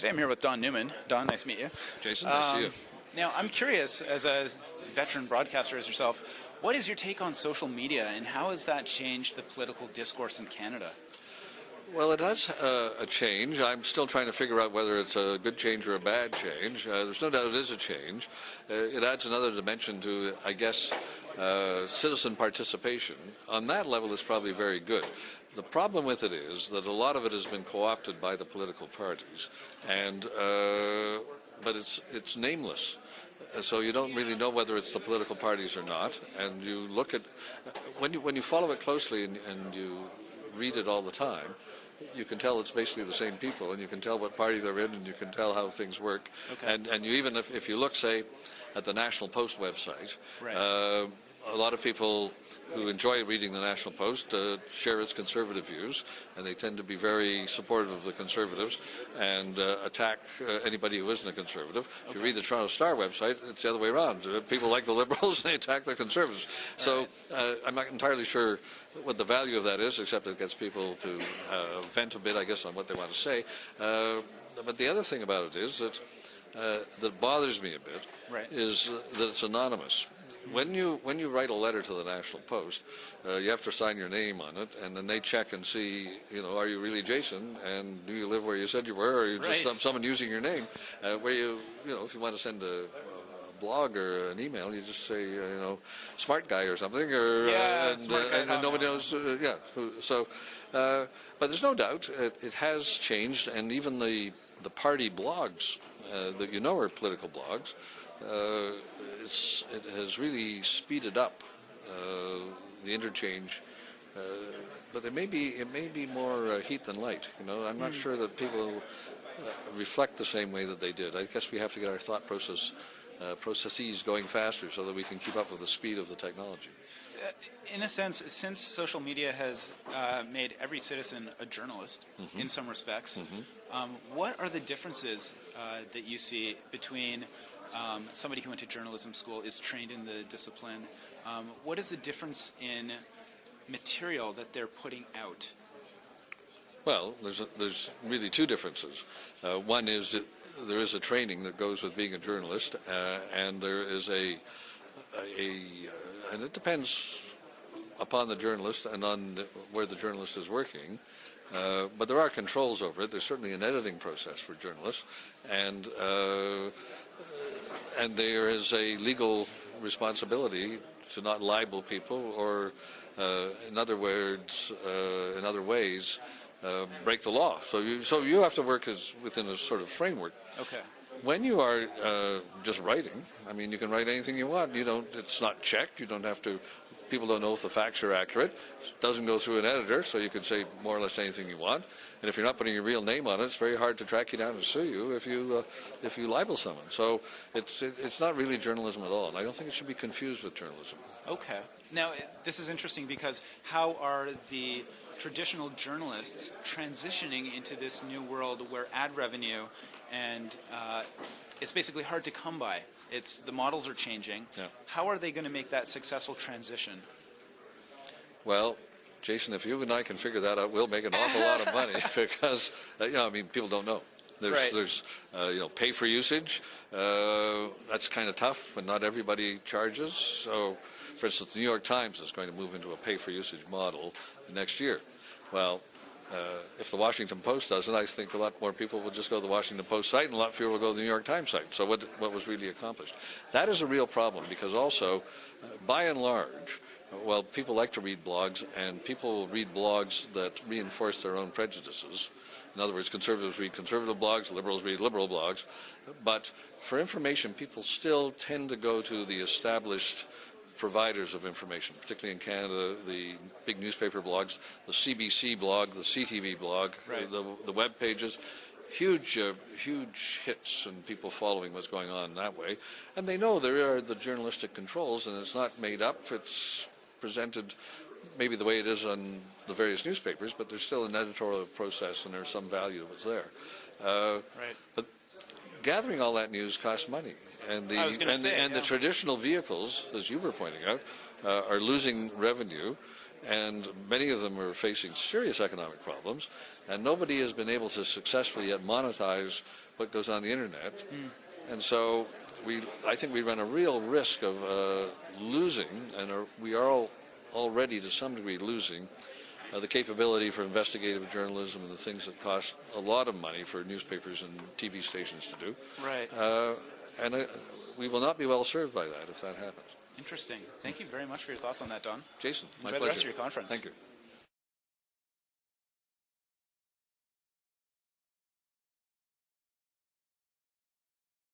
Today I'm here with Don Newman. Don, nice to meet you. Jason, nice to see you. Now, I'm curious, as a veteran broadcaster as yourself, what is your take on social media and how has that changed the political discourse in Canada? Well, it has a change. I'm still trying to figure out whether it's a good change or a bad change. There's no doubt it is a change. It adds another dimension to, I guess, citizen participation. On that level, it's probably very good. The problem with it is that a lot of it has been co-opted by the political parties, and but it's nameless. So you don't really know whether it's the political parties or not. And you look at when you follow it closely and you read it all the time, you can tell it's basically the same people, and you can tell what party they're in, and you can tell how things work. Okay. And you even if you look, say, at the National Post website, Right. A lot of people who enjoy reading the National Post share its conservative views, and they tend to be very supportive of the Conservatives and attack anybody who isn't a Conservative. If you read the Toronto Star website, it's the other way around. People like the Liberals, and they attack the Conservatives. So I'm not entirely sure what the value of that is, except it gets people to vent a bit, I guess, on what they want to say. But the other thing about it is that bothers me a bit, Right. is that it's anonymous. When you write a letter to the National Post, you have to sign your name on it, and then they check and see, are you really Jason, and do you live where you said you were, or are you just Right. someone using your name? Where if you want to send a blog or an email, you just say, smart guy or something, or smart guy, and nobody knows. But there's no doubt it has changed, and even the party blogs that are political blogs. It has really speeded up the interchange, but it may be more heat than light. I'm not sure that people reflect the same way that they did. I guess we have to get our thought processes going faster so that we can keep up with the speed of the technology. In a sense, since social media has made every citizen a journalist in some respects, what are the differences that you see between somebody who went to journalism school, is trained in the discipline? What is the difference in material that they're putting out? Well, there's really two differences. One is that there is a training that goes with being a journalist, and there is and it depends upon the journalist and on where the journalist is working. But there are controls over it. There's certainly an editing process for journalists, and there is a legal responsibility to not libel people or, in other ways, break the law. So you have to work within a sort of framework. Okay. When you are just writing, you can write anything you want. It's not checked. You don't have to. People don't know if the facts are accurate. It doesn't go through an editor, so you can say more or less anything you want. And if you're not putting your real name on it, it's very hard to track you down and sue you if you libel someone. So it's not really journalism at all, and I don't think it should be confused with journalism. Okay. Now, this is interesting because how are the traditional journalists transitioning into this new world where ad revenue and it's basically hard to come by? The models are changing. Yeah. How are they going to make that successful transition? Well, Jason, if you and I can figure that out, we'll make an awful lot of money because, people don't know. There's pay for usage. That's kind of tough, and not everybody charges. So, for instance, the New York Times is going to move into a pay for usage model next year. Well, if the Washington Post does it, I think a lot more people will just go to the Washington Post site, and a lot fewer will go to the New York Times site. So what was really accomplished? That is a real problem because also, by and large, people like to read blogs, and people read blogs that reinforce their own prejudices. In other words, conservatives read conservative blogs, liberals read liberal blogs. But for information, people still tend to go to the established providers of information, particularly in Canada, the big newspaper blogs, the CBC blog, the CTV blog, right. the web pages, huge hits and people following what's going on that way. And they know there are the journalistic controls, and it's not made up. It's presented maybe the way it is on the various newspapers, but there's still an editorial process, and there's some value to what's there. Right. But gathering all that news costs money, and the traditional vehicles, as you were pointing out, are losing revenue, and many of them are facing serious economic problems, and nobody has been able to successfully yet monetize what goes on the internet. And so I think we run a real risk of losing, and we are already to some degree losing, the capability for investigative journalism and the things that cost a lot of money for newspapers and TV stations to do. Right. And we will not be well served by that if that happens. Interesting. Thank you very much for your thoughts on that, Don. Jason, my Enjoy pleasure. the rest of your conference. Thank you.